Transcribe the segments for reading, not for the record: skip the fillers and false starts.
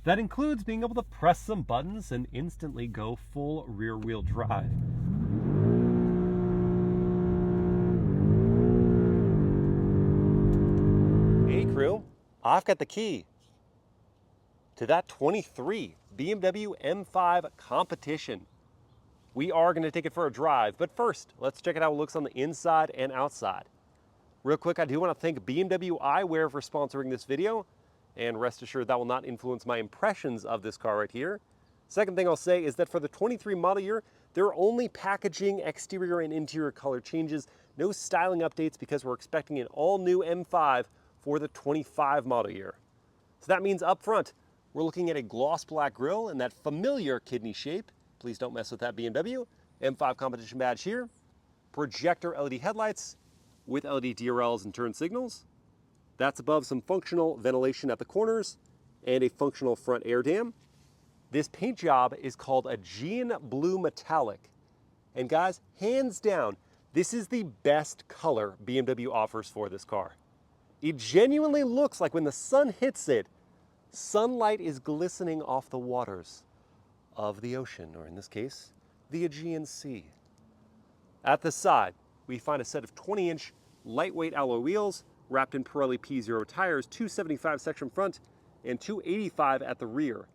That includes being able to press some buttons and instantly go full rear-wheel drive. Hey crew, I've got the key to that 23 BMW M5 Competition. We are going to take it for a drive, but first, let's check out how it looks on the inside and outside. Real quick, I do want to thank BMW eyewear for sponsoring this video, and rest assured that will not influence my impressions of this car right here. Second thing I'll say is that for the 23 model year, there are only packaging, exterior, and interior color changes, no styling updates because we're expecting an all-new M5 for the 25 model year. So that means up front, we're looking at a gloss black grille in that familiar kidney shape. Please don't mess with that BMW. M5 Competition badge here. Projector LED headlights with LED DRLs and turn signals. That's above some functional ventilation at the corners and a functional front air dam. This paint job is called Aegean Blue Metallic. And guys, hands down, this is the best color BMW offers for this car. It genuinely looks like when the sun hits it, sunlight is glistening off the waters of the ocean, or in this case, the Aegean Sea. At the side, we find a set of 20-inch lightweight alloy wheels wrapped in Pirelli P0 tires, 275 section front and 285 at the rear.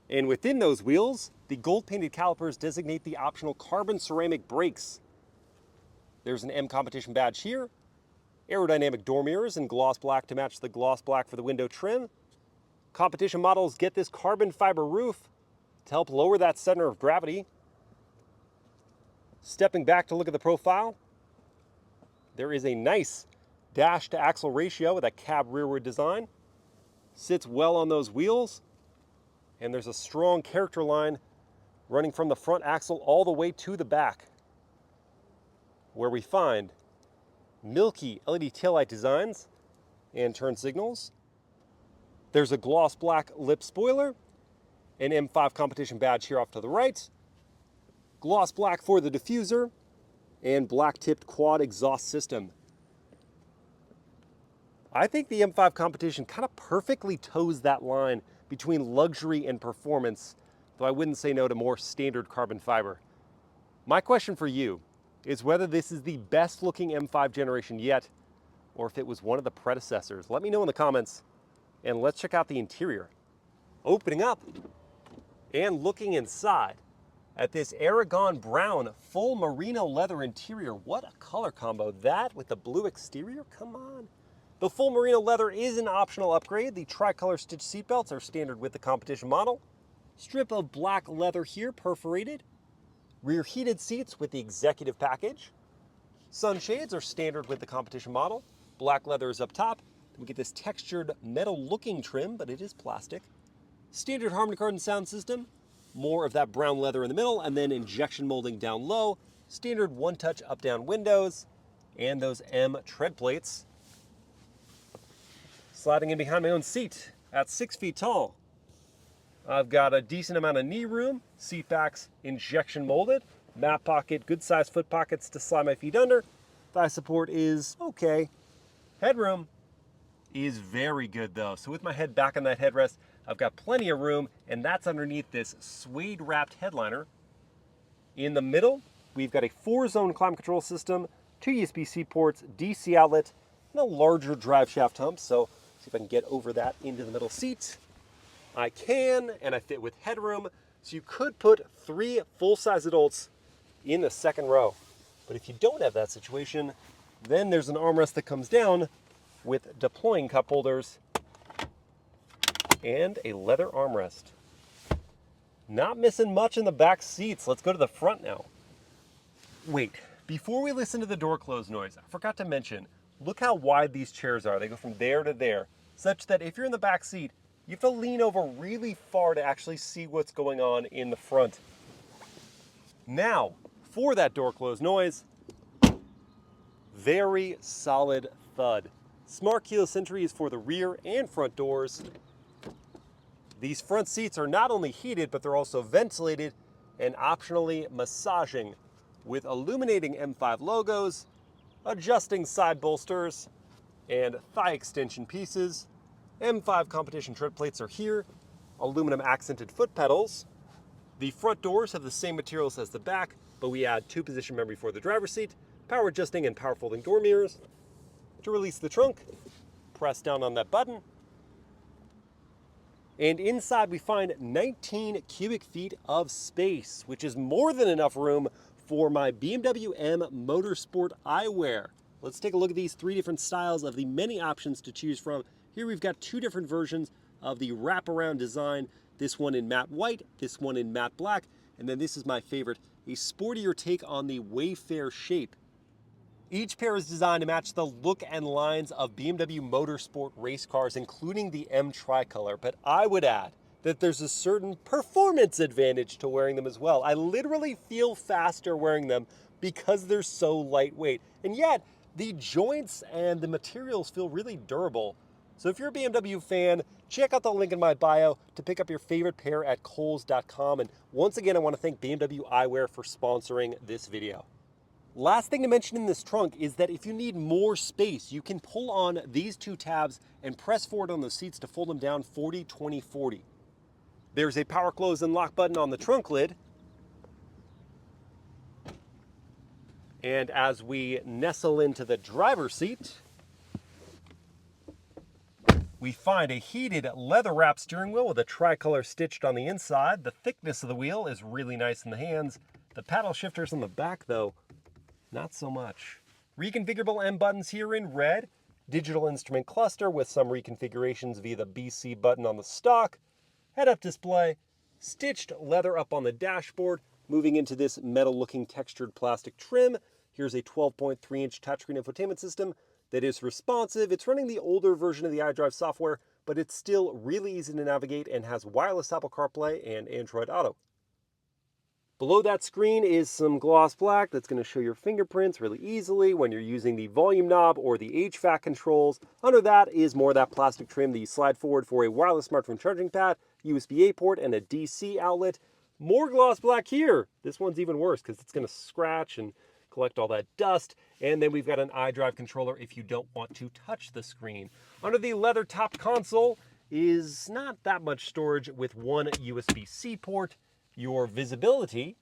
And within those wheels, the gold-painted calipers designate the optional carbon ceramic brakes. There's an M Competition badge here, aerodynamic door mirrors in gloss black to match the gloss black for the window trim. Competition models get this carbon fiber roof to help lower that center of gravity. Stepping back to look at the profile, there is a nice dash to axle ratio with a cab rearward design. Sits well on those wheels, and there's a strong character line running from the front axle all the way to the back, where we find milky LED taillight designs and turn signals. There's a gloss black lip spoiler, an M5 Competition badge here off to the right, gloss black for the diffuser, and black tipped quad exhaust system. I think the M5 Competition kind of perfectly toes that line between luxury and performance, though I wouldn't say no to more standard carbon fiber. My question for you is whether this is the best looking M5 generation yet, or if it was one of the predecessors. Let me know in the comments, and let's check out the interior. Opening up and looking inside at this Aragon brown full merino leather interior. What a color combo. That with the blue exterior, come on. The full merino leather is an optional upgrade. The tricolor stitch seatbelts are standard with the Competition model. Strip of black leather here, perforated. Rear heated seats with the executive package. Sunshades are standard with the Competition model. Black leather is up top. We get this textured metal looking trim, but it is plastic. Standard Harman Kardon sound system. More of that brown leather in the middle, and then injection molding down low. Standard one-touch up-down windows, and those M tread plates. Sliding in behind my own seat at 6 feet tall. I've got a decent amount of knee room, seat backs injection molded, map pocket, good sized foot pockets to slide my feet under. Thigh support is okay. Headroom is very good though. So with my head back on that headrest, I've got plenty of room, and that's underneath this suede wrapped headliner. In the middle, we've got a 4-zone climate control system, 2 USB-C ports, DC outlet, and a larger drive shaft hump. So see if I can get over that into the middle seat. I can, and I fit with headroom. So you could put 3 full-size adults in the second row. But if you don't have that situation, then there's an armrest that comes down with deploying cup holders and a leather armrest. Not missing much in the back seats. Let's go to the front now. Wait, before we listen to the door close noise, I forgot to mention, look how wide these chairs are. They go from there to there, such that if you're in the back seat, you have to lean over really far to actually see what's going on in the front. Now, for that door close noise, very solid thud. Smart keyless entry is for the rear and front doors. These front seats are not only heated, but they're also ventilated and optionally massaging with illuminating M5 logos, adjusting side bolsters, and thigh extension pieces. M5 Competition tread plates are here. aluminum accented foot pedals. The front doors have the same materials as the back, but we add 2-position memory for the driver's seat, power adjusting and power folding door mirrors. To release the trunk, press down on that button. And inside we find 19 cubic feet of space, which is more than enough room for my BMW M Motorsport eyewear. Let's take a look at these 3 different styles of the many options to choose from. Here we've got 2 different versions of the wraparound design. This one in matte white, this one in matte black, and then this is my favorite, a sportier take on the Wayfair shape. Each pair is designed to match the look and lines of BMW Motorsport race cars, including the M tricolor, but I would add that there's a certain performance advantage to wearing them as well. I literally feel faster wearing them because they're so lightweight, and yet the joints and the materials feel really durable. So if you're a BMW fan, check out the link in my bio to pick up your favorite pair at Kohl's.com. And once again, I want to thank BMW Eyewear for sponsoring this video. Last thing to mention in this trunk is that if you need more space, you can pull on these 2 tabs and press forward on the seats to fold them down 40-20-40. There's a power close and lock button on the trunk lid. And as we nestle into the driver's seat, we find a heated leather wrap steering wheel with a tricolor stitched on the inside. The thickness of the wheel is really nice in the hands. The paddle shifters on the back, though, not so much. Reconfigurable M buttons here in red. Digital instrument cluster with some reconfigurations via the BC button on the stock. Head-up display. Stitched leather up on the dashboard. Moving into this metal-looking textured plastic trim. Here's a 12.3-inch touchscreen infotainment system that is responsive. It's running the older version of the iDrive software, but it's still really easy to navigate and has wireless Apple CarPlay and Android Auto. Below that screen is some gloss black that's going to show your fingerprints really easily when you're using the volume knob or the HVAC controls. Under that is more of that plastic trim that you slide forward for a wireless smartphone charging pad, USB-A port, and a DC outlet. More gloss black here. This one's even worse because it's going to scratch and collect all that dust. And then we've got an iDrive controller if you don't want to touch the screen. Under the leather top console is not that much storage with one USB-C port. Your visibility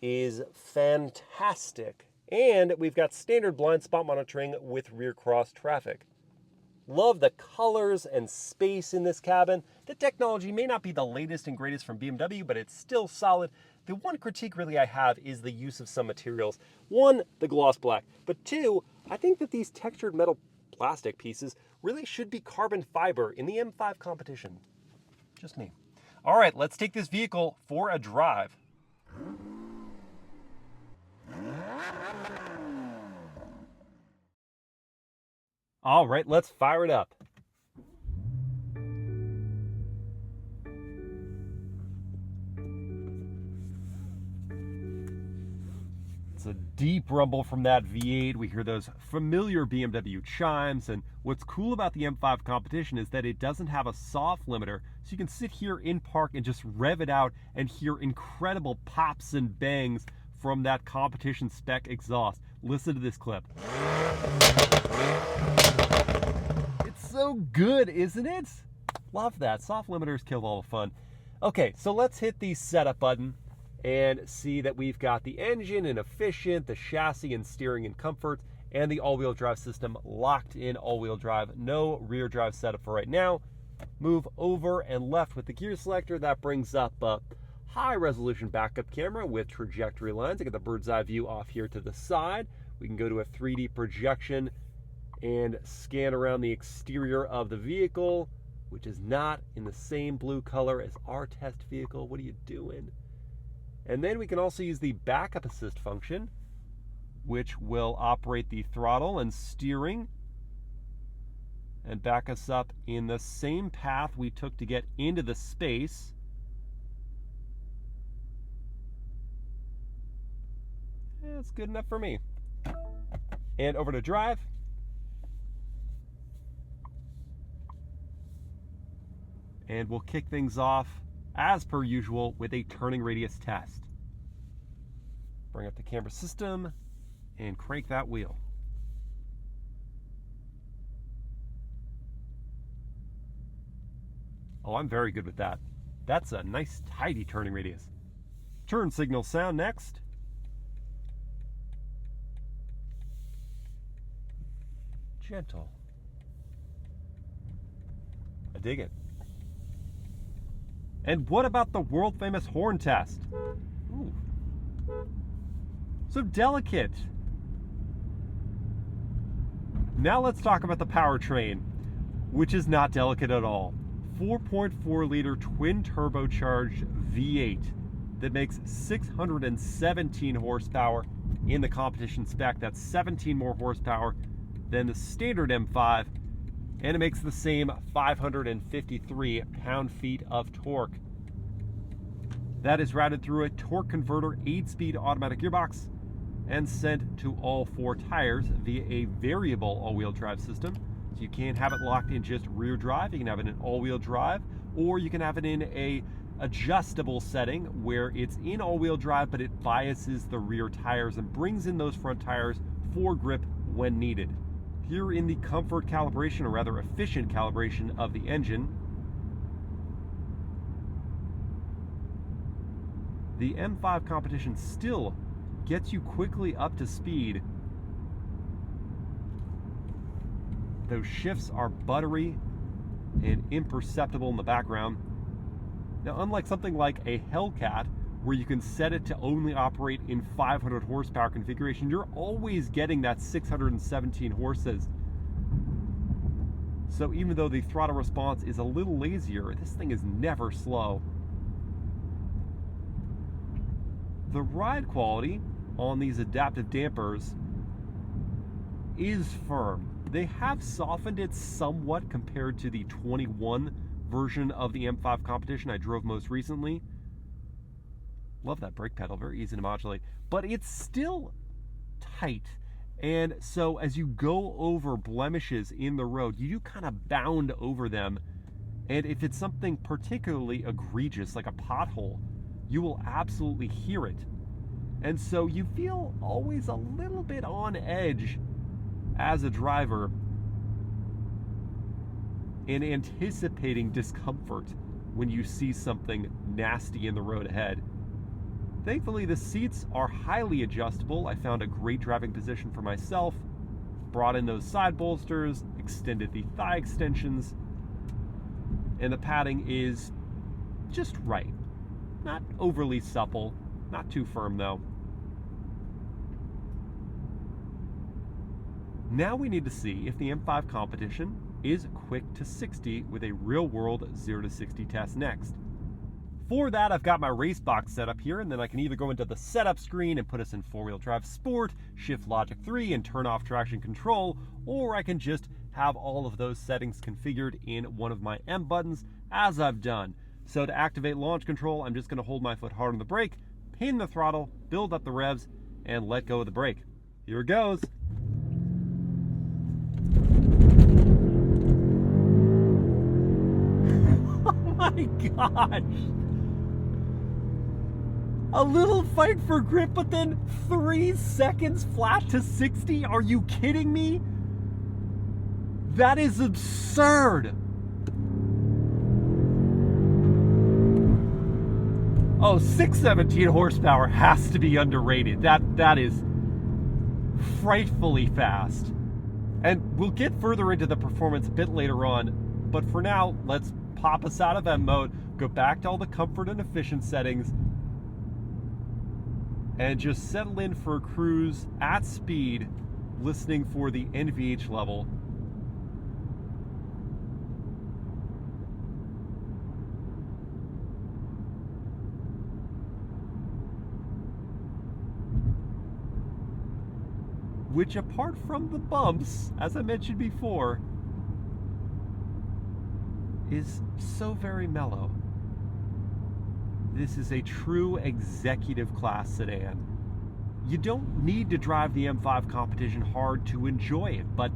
is fantastic. And we've got standard blind spot monitoring with rear cross traffic. Love the colors and space in this cabin. The technology may not be the latest and greatest from BMW, but it's still solid. The one critique really I have is the use of some materials. 1, the gloss black, but 2, I think that these textured metal plastic pieces really should be carbon fiber in the M5 Competition. Just me. All right, let's take this vehicle for a drive. All right, let's fire it up. It's a deep rumble from that V8. We hear those familiar BMW chimes, and what's cool about the M5 Competition is that it doesn't have a soft limiter, so you can sit here in park and just rev it out and hear incredible pops and bangs from that competition spec exhaust. Listen to this clip. It's so good, isn't it? Love that. Soft limiters kill all the fun. Okay, so let's hit the setup button and see that we've got the engine and efficient, the chassis and steering and comfort, and the all-wheel drive system locked in all-wheel drive. No rear drive setup for right now. Move over and left with the gear selector. That brings up a high-resolution backup camera with trajectory lines. I get the bird's eye view off here to the side. We can go to a 3D projection and scan around the exterior of the vehicle, which is not in the same blue color as our test vehicle. What are you doing? And then we can also use the backup assist function, which will operate the throttle and steering and back us up in the same path we took to get into the space. That's good enough for me. And over to drive. And we'll kick things off as per usual with a turning radius test. Bring up the camera system and crank that wheel. Oh, I'm very good with that. That's a nice, tidy turning radius. Turn signal sound next. Gentle. I dig it. And what about the world-famous horn test? Ooh. So delicate. Now let's talk about the powertrain, which is not delicate at all. 4.4-liter twin turbocharged V8 that makes 617 horsepower in the competition spec. That's 17 more horsepower than the standard M5, and it makes the same 553 pound-feet of torque. That is routed through a torque converter 8-speed automatic gearbox and sent to all 4 tires via a variable all-wheel drive system. So you can't have it locked in just rear drive. You can have it in all-wheel drive, or you can have it in a adjustable setting where it's in all-wheel drive, but it biases the rear tires and brings in those front tires for grip when needed. Here in the comfort calibration, or rather efficient calibration of the engine, the M5 Competition still gets you quickly up to speed. Those shifts are buttery and imperceptible in the background. Now, unlike something like a Hellcat, where you can set it to only operate in 500 horsepower configuration, you're always getting that 617 horses. So even though the throttle response is a little lazier, this thing is never slow. The ride quality on these adaptive dampers is firm. They have softened it somewhat compared to the 21 version of the M5 Competition I drove most recently. Love that brake pedal, very easy to modulate, but it's still tight. And so as you go over blemishes in the road, you do kind of bound over them. And if it's something particularly egregious, like a pothole, you will absolutely hear it. And so you feel always a little bit on edge as a driver in anticipating discomfort when you see something nasty in the road ahead. Thankfully, the seats are highly adjustable. I found a great driving position for myself, brought in those side bolsters, extended the thigh extensions, and the padding is just right. Not overly supple, not too firm though. Now we need to see if the M5 Competition is quick to 60 with a real-world 0 to 60 test next. For that, I've got my race box set up here, and then I can either go into the setup screen and put us in 4-wheel drive sport, shift logic 3, and turn off traction control, or I can just have all of those settings configured in one of my M buttons, as I've done. So to activate launch control, I'm just going to hold my foot hard on the brake, pin the throttle, build up the revs, and let go of the brake. Here it goes. Oh my gosh! A little fight for grip, but then 3 seconds flat to 60? Are you kidding me? That is absurd! Oh, 617 horsepower has to be underrated. That is frightfully fast. And we'll get further into the performance a bit later on, but for now, let's pop us out of M mode, go back to all the comfort and efficient settings, and just settle in for a cruise at speed, listening for the NVH level. Which, apart from the bumps, as I mentioned before, is so very mellow. This is a true executive class sedan. You don't need to drive the M5 Competition hard to enjoy it, but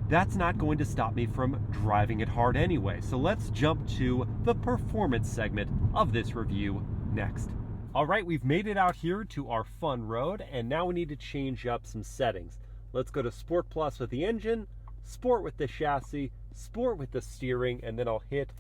that's not going to stop me from driving it hard anyway. So let's jump to the performance segment of this review next. All right, we've made it out here to our fun road, and now we need to change up some settings. Let's go to Sport Plus with the engine, Sport with the chassis, Sport with the steering, and then I'll hit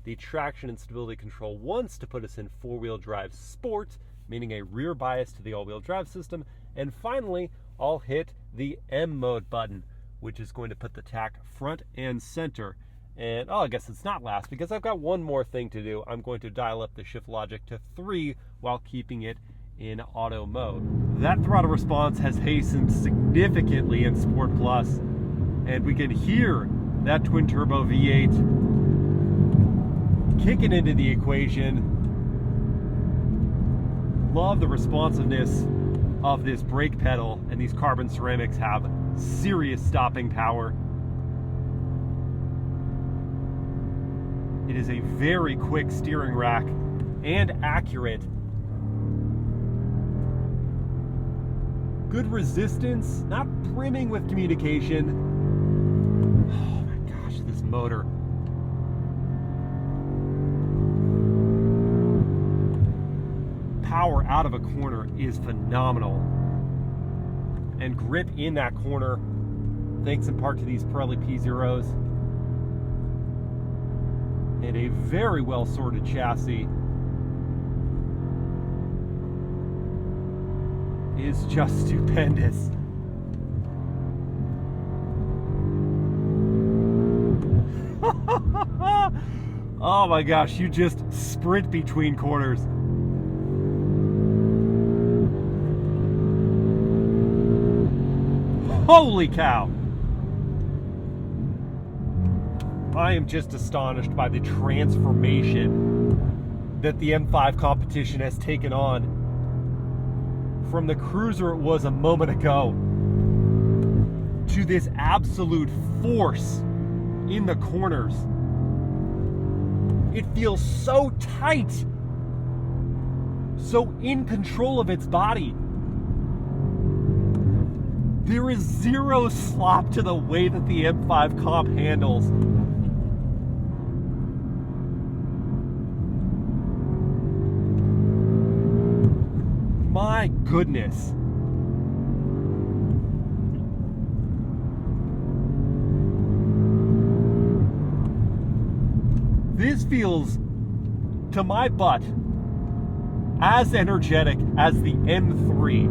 The traction and stability control wants to put us in four-wheel drive sport, meaning a rear bias to the all-wheel drive system. And finally, I'll hit the M mode button, which is going to put the tach front and center. And I guess it's not last because I've got one more thing to do. I'm going to dial up the shift logic to 3 while keeping it in auto mode. That throttle response has hastened significantly in Sport Plus, and we can hear that twin turbo V8 kicking into the equation. Love the responsiveness of this brake pedal, and these carbon ceramics have serious stopping power. It is a very quick steering rack and accurate. Good resistance, not brimming with communication. Oh my gosh, this motor. Power out of a corner is phenomenal. And grip in that corner, thanks in part to these Pirelli P0s. And a very well sorted chassis is just stupendous. Oh my gosh, you just sprint between corners. Holy cow! I am just astonished by the transformation that the M5 Competition has taken on from the cruiser it was a moment ago to this absolute force in the corners. It feels so tight, so in control of its body. There is zero slop to the way that the M5 Comp handles. My goodness. This feels, to my butt, as energetic as the M3.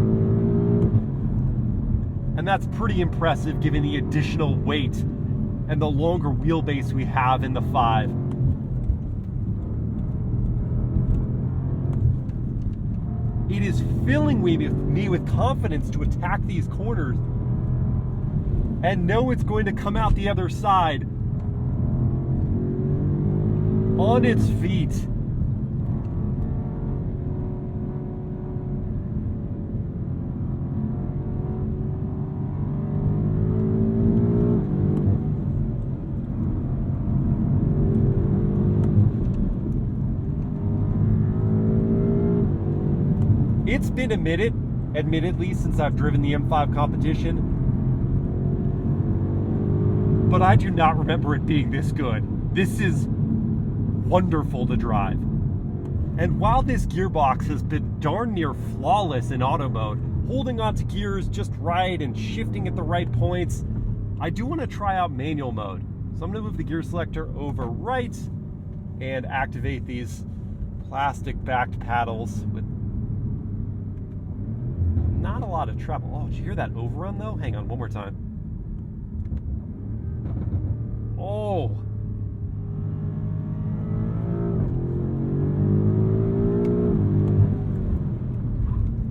And that's pretty impressive given the additional weight and the longer wheelbase we have in the 5. It is filling me with confidence to attack these corners and know it's going to come out the other side on its feet. It's been a minute, admittedly, since I've driven the M5 Competition, but I do not remember it being this good. This is wonderful to drive. And while this gearbox has been darn near flawless in auto mode, holding onto gears just right and shifting at the right points, I do want to try out manual mode. So I'm going to move the gear selector over right and activate these plastic-backed paddles with not a lot of trouble. Oh, did you hear that overrun though? Hang on, one more time. Oh.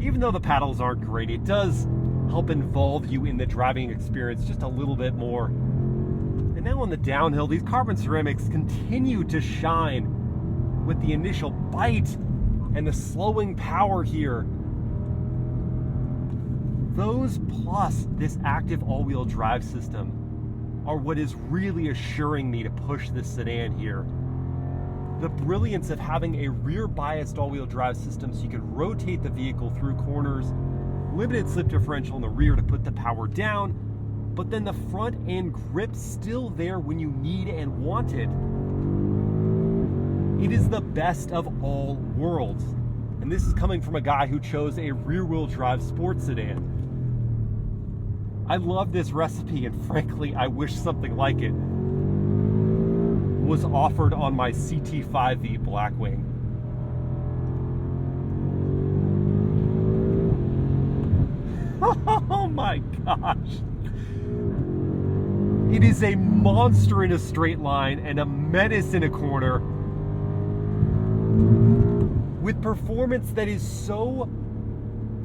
Even though the paddles aren't great, it does help involve you in the driving experience just a little bit more. And now on the downhill, these carbon ceramics continue to shine with the initial bite and the slowing power here. Those plus this active all-wheel drive system are what is really assuring me to push this sedan here. The brilliance of having a rear-biased all-wheel drive system so you can rotate the vehicle through corners, limited slip differential in the rear to put the power down, but then the front end grip still there when you need and want it. It is the best of all worlds. And this is coming from a guy who chose a rear-wheel drive sports sedan. I love this recipe, and frankly, I wish something like it was offered on my CT5V Blackwing. Oh my gosh. It is a monster in a straight line and a menace in a corner, with performance that is so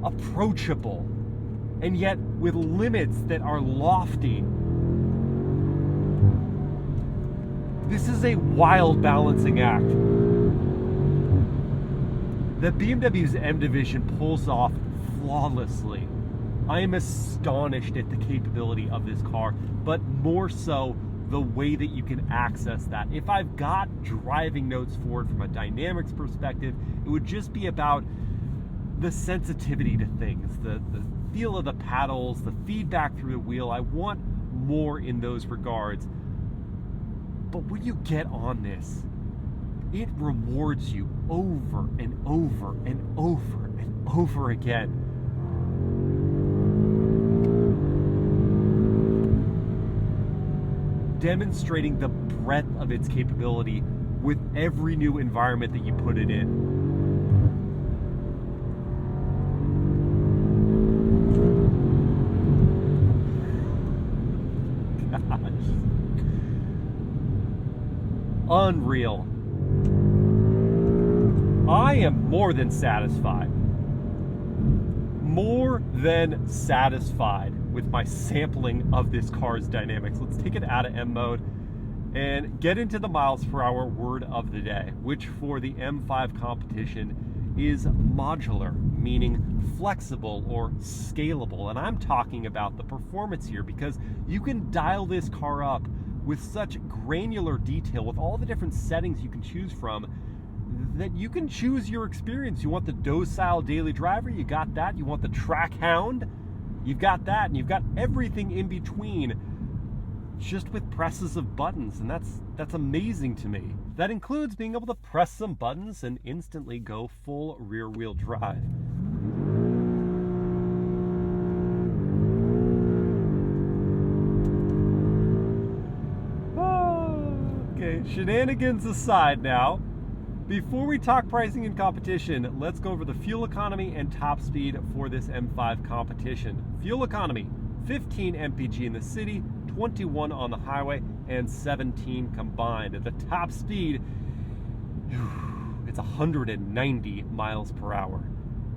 approachable and yet with limits that are lofty. This is a wild balancing act that BMW's M Division pulls off flawlessly. I am astonished at the capability of this car, but more so the way that you can access that. If I've got driving notes for it from a dynamics perspective, it would just be about the sensitivity to things, the feel of the paddles, the feedback through the wheel. I want more in those regards. But when you get on this, it rewards you over and over and over and over again. Demonstrating the breadth of its capability with every new environment that you put it in. Gosh. Unreal. I am more than satisfied. More than satisfied with my sampling of this car's dynamics. Let's take it out of M mode and get into the miles per hour word of the day, which for the M5 Competition is modular, meaning flexible or scalable. And I'm talking about the performance here, because you can dial this car up with such granular detail with all the different settings you can choose from, that you can choose your experience. You want the docile daily driver, you got that. You want the track hound, you've got that. And you've got everything in between, just with presses of buttons. And that's amazing to me. That includes being able to press some buttons and instantly go full rear wheel drive. Okay, shenanigans aside now, before we talk pricing and competition, let's go over the fuel economy and top speed for this M5 Competition. Fuel economy, 15 mpg in the city, 21 on the highway, and 17 combined. At the top speed, it's 190 miles per hour.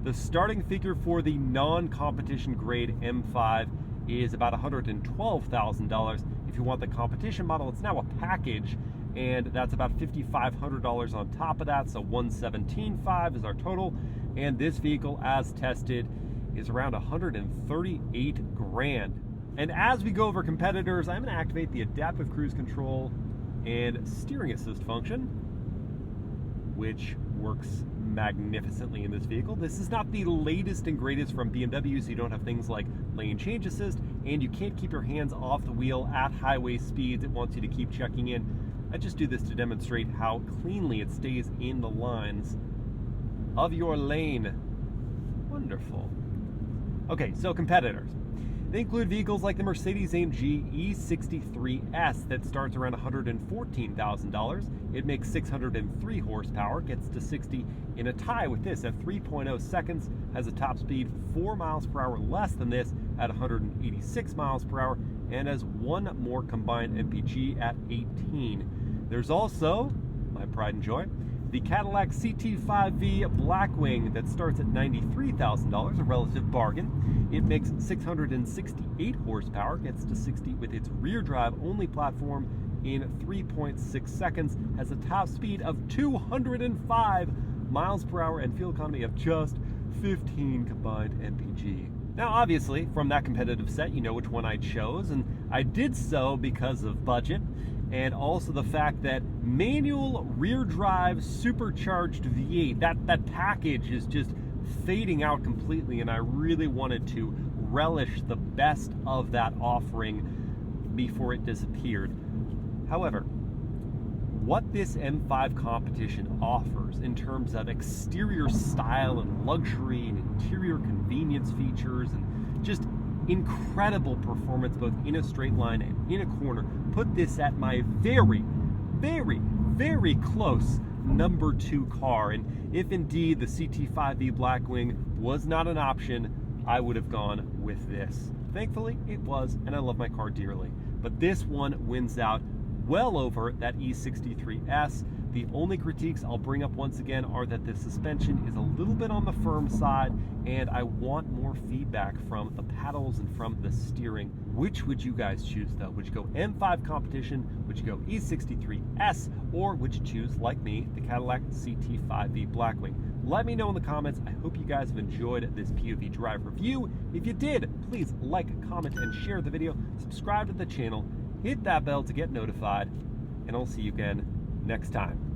The starting figure for the non-competition grade M5 is about $112,000. If you want the competition model, it's now a package, and that's about $5,500 on top of that, so $117,500 is our total. And this vehicle, as tested, is around $138,000. And as we go over competitors, I'm going to activate the adaptive cruise control and steering assist function, which works magnificently in this vehicle. This is not the latest and greatest from BMW, so you don't have things like lane change assist, and you can't keep your hands off the wheel at highway speeds. It wants you to keep checking in. I just do this to demonstrate how cleanly it stays in the lines of your lane. Wonderful. Okay, so competitors. They include vehicles like the Mercedes-AMG E63S that starts around $114,000. It makes 603 horsepower, gets to 60 in a tie with this at 3.0 seconds, has a top speed 4 miles per hour less than this at 186 miles per hour, and has one more combined MPG at 18. There's also, my pride and joy, the Cadillac CT5V Blackwing that starts at $93,000, a relative bargain. It makes 668 horsepower, gets to 60 with its rear drive only platform in 3.6 seconds, has a top speed of 205 miles per hour and fuel economy of just 15 combined MPG. Now, obviously, from that competitive set, you know which one I chose, and I did so because of budget, and also the fact that manual rear drive supercharged V8, that package is just fading out completely, and I really wanted to relish the best of that offering before it disappeared. However, what this M5 Competition offers in terms of exterior style and luxury and interior convenience features and just incredible performance both in a straight line and in a corner put this at my very, very, very close number 2 car. And if indeed the CT5V Blackwing was not an option, I would have gone with this. Thankfully, it was, and I love my car dearly. But this one wins out well over that E63S. The only critiques I'll bring up once again are that the suspension is a little bit on the firm side, and I want more feedback from the pedals and from the steering. Which would you guys choose though? Would you go M5 Competition? Would you go E63S? Or would you choose, like me, the Cadillac CT5V Blackwing? Let me know in the comments. I hope you guys have enjoyed this POV drive review. If you did, please like, comment, and share the video. Subscribe to the channel. Hit that bell to get notified. And I'll see you again next time.